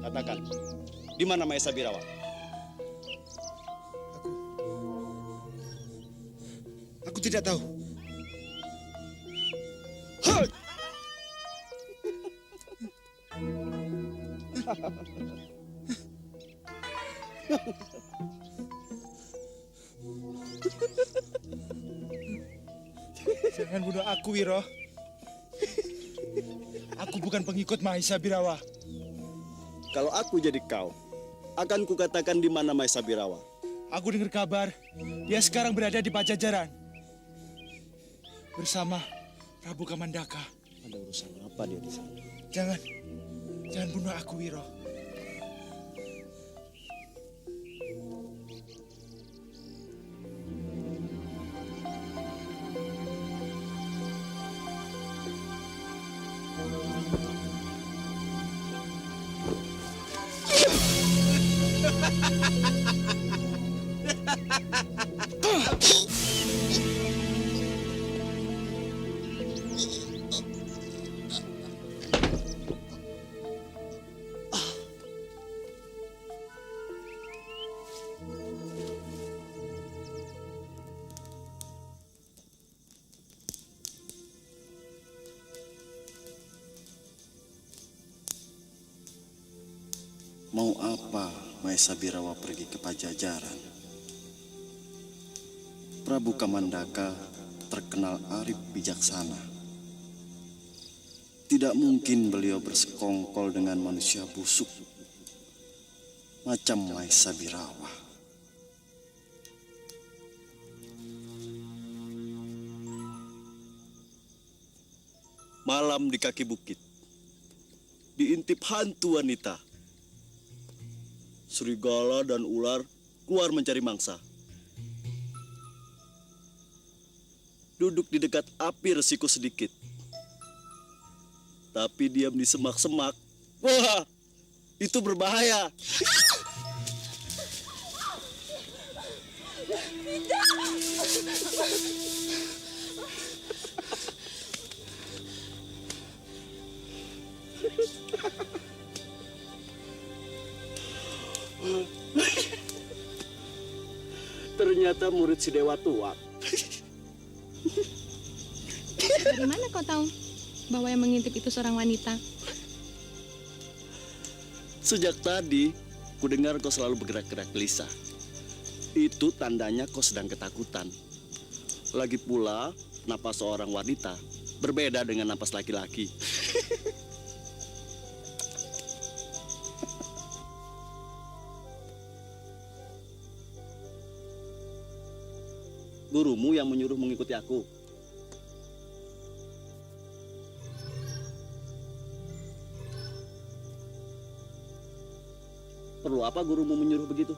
Katakan, di mana Maesa Birawa? Aku tidak tahu. Hei! Jangan bunuh aku, Wiro. Aku bukan pengikut Mahesa Birawa. Kalau aku jadi kau, akan kukatakan di mana Maesa Birawa. Aku dengar kabar, dia sekarang berada di Pajajaran. Bersama Prabu Kamandaka. Ada urusan apa dia di sana? Jangan bunuh aku, Wiro. Mau apa Maesa Birawa pergi ke Pajajaran? Prabu Kamandaka terkenal arif bijaksana. Tidak mungkin beliau bersekongkol dengan manusia busuk macam Maesa Birawa. Malam di kaki bukit, diintip hantu wanita. Serigala dan ular keluar mencari mangsa. Duduk di dekat api resiko sedikit. Tapi diam di semak-semak. Wah, itu berbahaya. Ternyata murid si Dewa Tuak. Dari mana kau tahu bahwa yang mengintip itu seorang wanita? Sejak tadi, ku dengar kau selalu bergerak-gerak gelisah. Itu tandanya kau sedang ketakutan. Lagi pula, napas seorang wanita berbeda dengan napas laki-laki. Gurumu yang menyuruh mengikuti aku. Perlu apa gurumu menyuruh begitu?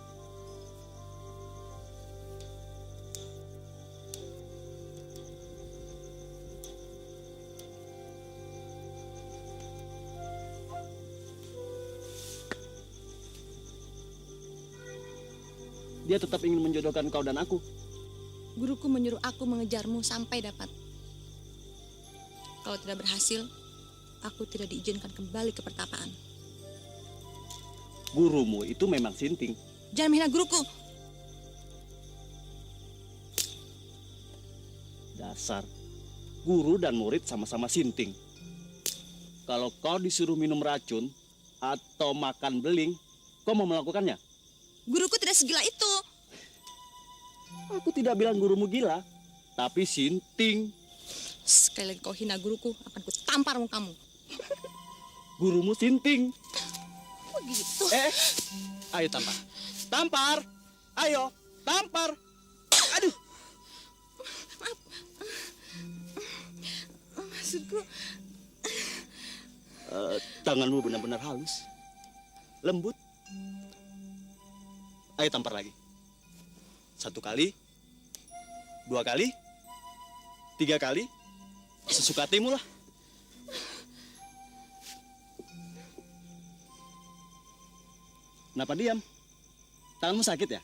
Dia tetap ingin menjodohkan kau dan aku. Guruku menyuruh aku mengejarmu sampai dapat. Kalau tidak berhasil, aku tidak diizinkan kembali ke pertapaan. Gurumu itu memang sinting. Jangan menghina guruku. Dasar, guru dan murid sama-sama sinting. Kalau kau disuruh minum racun atau makan beling, kau mau melakukannya? Guruku tidak segila itu. Aku tidak bilang gurumu gila, tapi sinting. Sekali lagi kau hina guruku, akan ku tampar mukamu. Gurumu sinting. Begitu. Ayo tampar. Tampar. Ayo, tampar. Aduh. Maksudku, Tanganmu benar-benar halus. Lembut. Ayo tampar lagi. 1 kali, 2 kali, 3 kali, sesuka hatimu lah. Kenapa diam? Tanganmu sakit ya?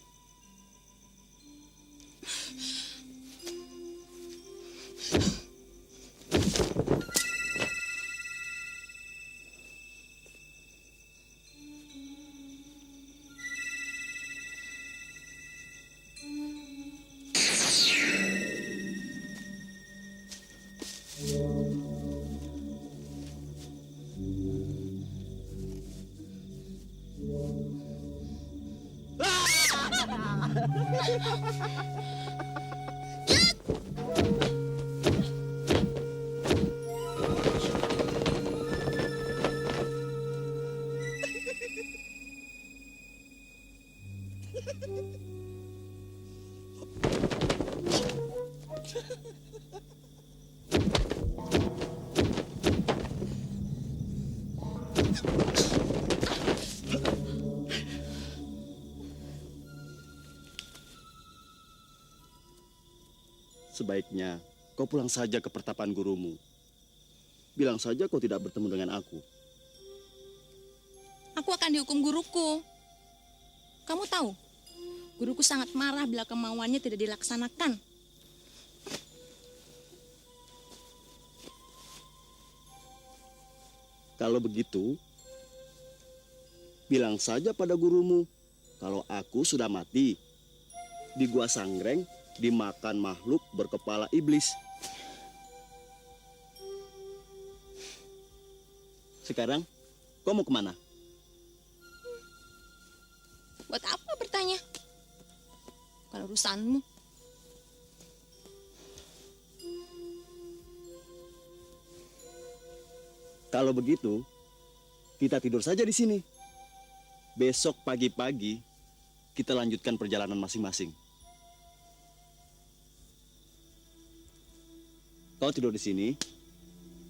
Sebaiknya kau pulang saja ke pertapaan gurumu. Bilang saja kau tidak bertemu dengan aku. Aku akan dihukum guruku. Kamu tahu, guruku sangat marah bila kemauannya tidak dilaksanakan. Kalau begitu, bilang saja pada gurumu kalau aku sudah mati. Di Gua Sangreng dimakan makhluk berkepala iblis. Sekarang, kau mau kemana? Buat apa bertanya? Kalau urusanmu. Kalau begitu, kita tidur saja di sini. Besok pagi-pagi, kita lanjutkan perjalanan masing-masing. Kau tidur di sini,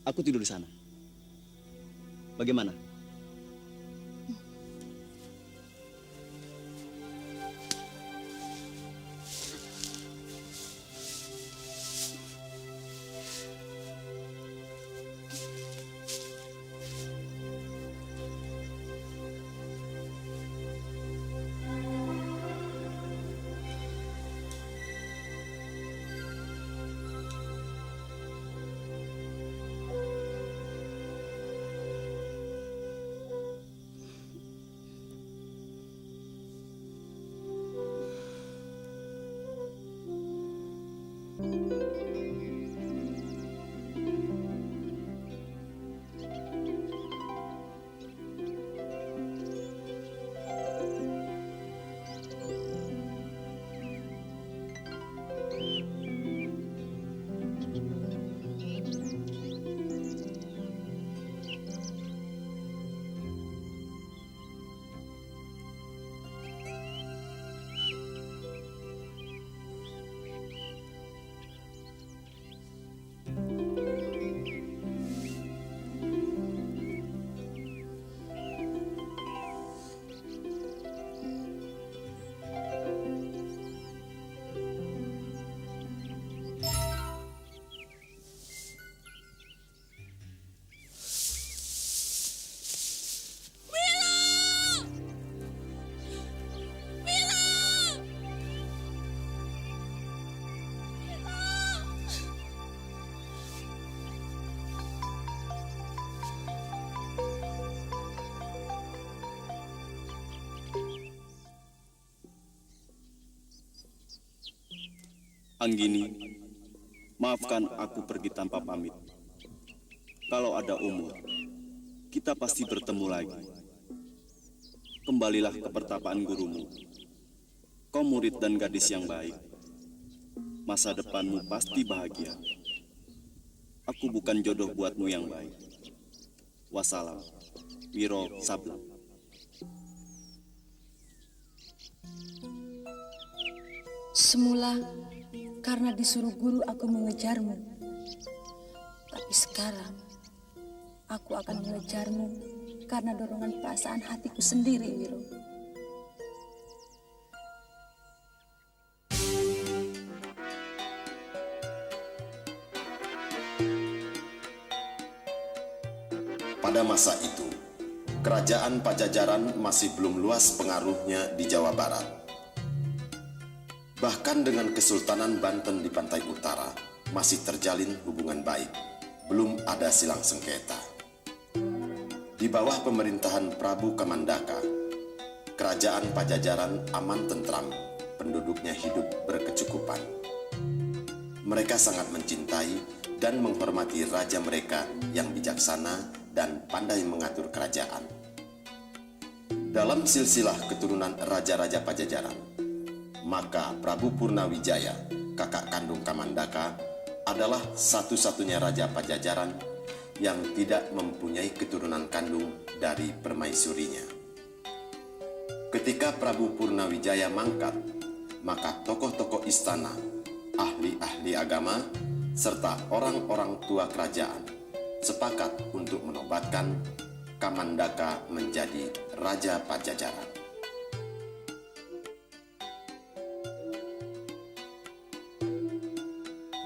aku tidur di sana. Bagaimana? Anggini, maafkan aku pergi tanpa pamit. Kalau ada umur, kita pasti bertemu lagi. Kembalilah ke pertapaan gurumu. Kau murid dan gadis yang baik. Masa depanmu pasti bahagia. Aku bukan jodoh buatmu yang baik. Wassalam. Wiro Sablam. Semula, karena disuruh guru aku mengejarmu. Tapi sekarang, aku akan mengejarmu karena dorongan perasaan hatiku sendiri, Wiro. Pada masa itu, kerajaan Pajajaran masih belum luas pengaruhnya di Jawa Barat. Bahkan dengan Kesultanan Banten di pantai utara, masih terjalin hubungan baik. Belum ada silang sengketa. Di bawah pemerintahan Prabu Kamandaka, kerajaan Pajajaran aman tentram, penduduknya hidup berkecukupan. Mereka sangat mencintai dan menghormati raja mereka yang bijaksana dan pandai mengatur kerajaan. Dalam silsilah keturunan raja-raja Pajajaran, maka Prabu Purnawijaya, kakak kandung Kamandaka, adalah satu-satunya raja Pajajaran yang tidak mempunyai keturunan kandung dari permaisurinya. Ketika Prabu Purnawijaya mangkat, maka tokoh-tokoh istana, ahli-ahli agama, serta orang-orang tua kerajaan sepakat untuk menobatkan Kamandaka menjadi Raja Pajajaran.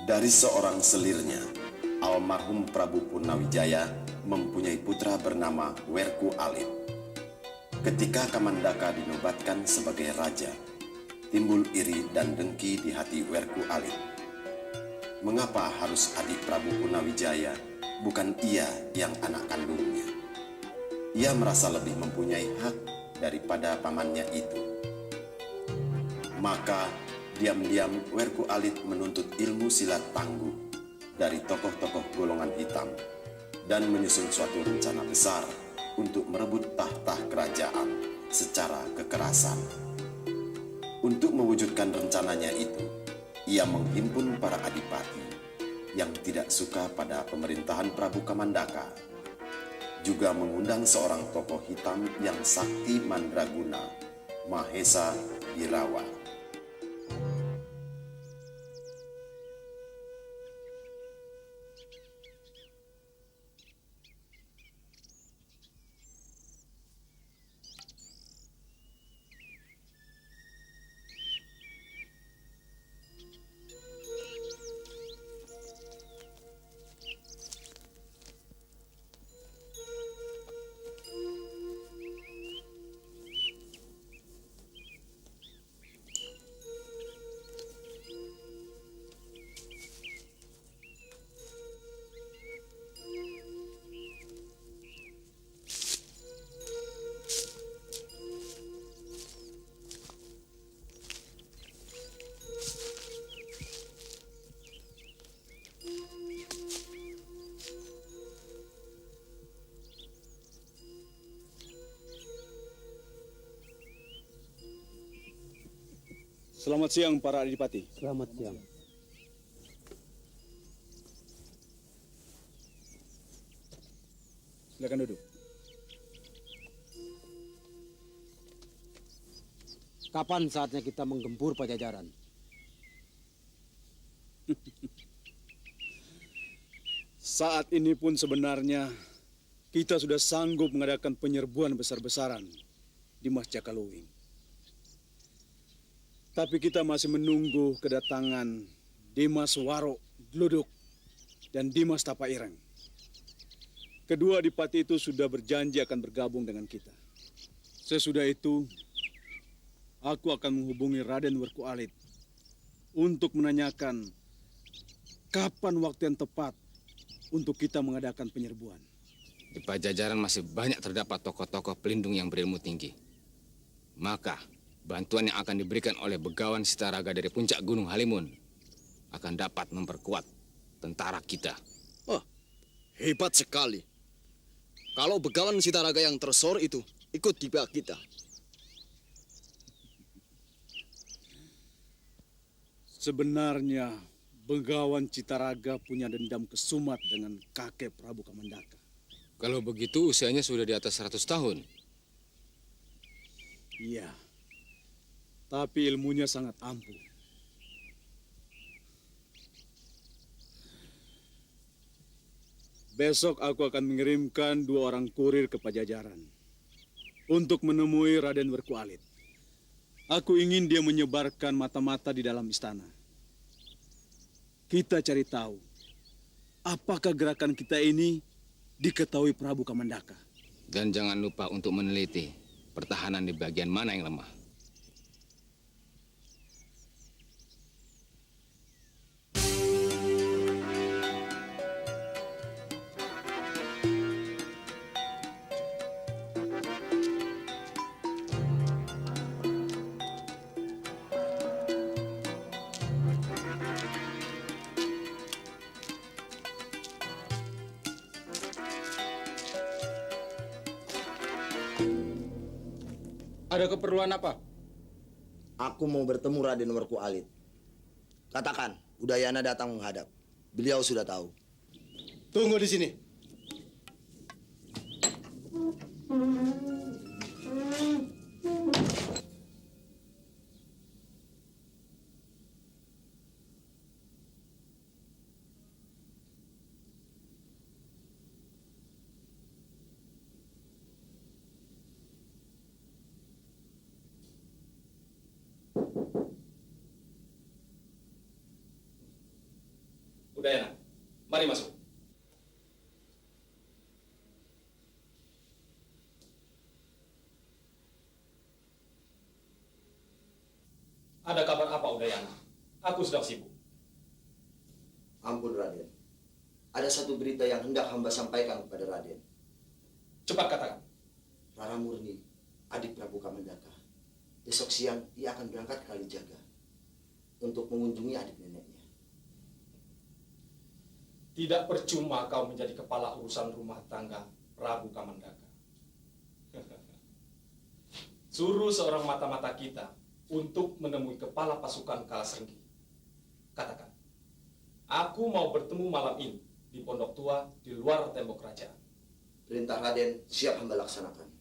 Dari seorang selirnya, almarhum Prabu Purnawijaya mempunyai putra bernama Werku Alit. Ketika Kamandaka dinobatkan sebagai raja, timbul iri dan dengki di hati Werku Alit. Mengapa harus adik Prabu Purnawijaya, bukan ia yang anak kandungnya? Ia merasa lebih mempunyai hak daripada pamannya itu. Maka diam-diam Werku Alit menuntut ilmu silat tangguh dari tokoh-tokoh golongan hitam dan menyusun suatu rencana besar untuk merebut tahta kerajaan secara kekerasan. Untuk mewujudkan rencananya itu, ia menghimpun para adipati yang tidak suka pada pemerintahan Prabu Kamandaka, juga mengundang seorang tokoh hitam yang sakti mandraguna, Mahesa Irawa. Selamat siang para adipati. Selamat siang. Silakan duduk. Kapan saatnya kita menggempur Pajajaran? Saat ini pun sebenarnya kita sudah sanggup mengadakan penyerbuan besar-besaran di Mas Jakaluwing. Tapi kita masih menunggu kedatangan Dimas Waro Gluduk dan Dimas Tapaireng. Kedua adipati itu sudah berjanji akan bergabung dengan kita. Sesudah itu, aku akan menghubungi Raden Werku Alit untuk menanyakan kapan waktu yang tepat untuk kita mengadakan penyerbuan. Di Pajajaran masih banyak terdapat tokoh-tokoh pelindung yang berilmu tinggi. Maka bantuan yang akan diberikan oleh Begawan Sitaraga dari puncak Gunung Halimun akan dapat memperkuat tentara kita. Oh, hebat sekali. Kalau Begawan Sitaraga yang tersor itu ikut di pihak kita. Sebenarnya Begawan Citaraga punya dendam kesumat dengan kakek Prabu Kamandaka. Kalau begitu usianya sudah di atas 100 tahun. Iya, tapi ilmunya sangat ampuh. Besok aku akan mengirimkan 2 orang kurir ke Pajajaran untuk menemui Raden Werku Alit. Aku ingin dia menyebarkan mata-mata di dalam istana. Kita cari tahu apakah gerakan kita ini diketahui Prabu Kamandaka. Dan jangan lupa untuk meneliti pertahanan di bagian mana yang lemah. Ada keperluan apa? Aku mau bertemu Raden Werku Alit. Katakan, Udayana datang menghadap. Beliau sudah tahu. Tunggu di sini. Udayana, mari masuk. Ada kabar apa, Udayana? Aku sedang sibuk. Ampun, Raden. Ada satu berita yang hendak hamba sampaikan kepada Raden. Cepat katakan. Rara Murni, adik Prabu Kamandaka. Besok siang ia akan berangkat ke Kalijaga untuk mengunjungi adik neneknya. Tidak percuma kau menjadi kepala urusan rumah tangga Prabu Kamandaka. Suruh seorang mata-mata kita untuk menemui kepala pasukan Kalasrenggi. Katakan, aku mau bertemu malam ini di Pondok Tua di luar tembok kerajaan. Perintah Raden siap hamba laksanakan.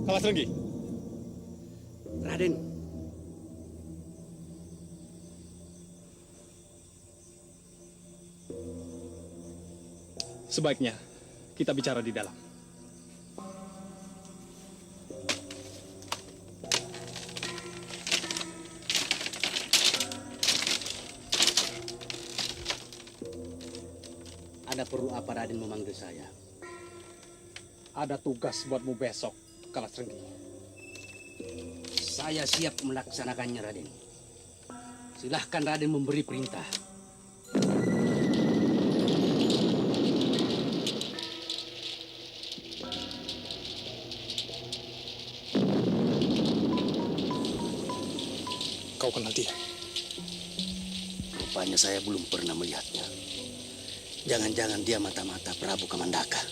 Kalasrenggi. Raden, Sebaiknya kita bicara di dalam. ada perlu apa Raden memanggil saya? Ada tugas buatmu besok, Kalasrenggi. Saya siap melaksanakannya, Raden. Silahkan Raden memberi perintah. Kau kenal dia? Rupanya saya belum pernah melihatnya. Jangan-jangan dia mata-mata Prabu Kamandaka.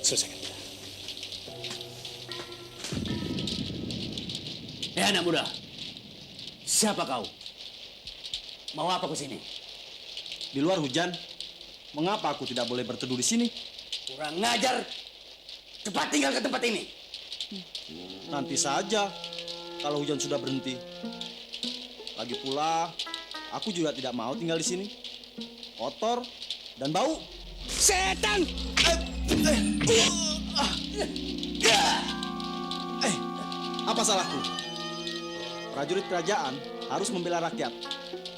Selesaikan dia. Anak muda, siapa kau? Mau apa ke sini? Di luar hujan, mengapa aku tidak boleh berteduh di sini? Kurang ngajar. Cepat tinggal ke tempat ini. Nanti saja, kalau hujan sudah berhenti. Lagi pula, aku juga tidak mau tinggal di sini. Kotor dan bau. Setan! Apa salahku? Prajurit kerajaan harus membela rakyat.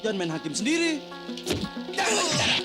Jangan main hakim sendiri. Jangan bicara.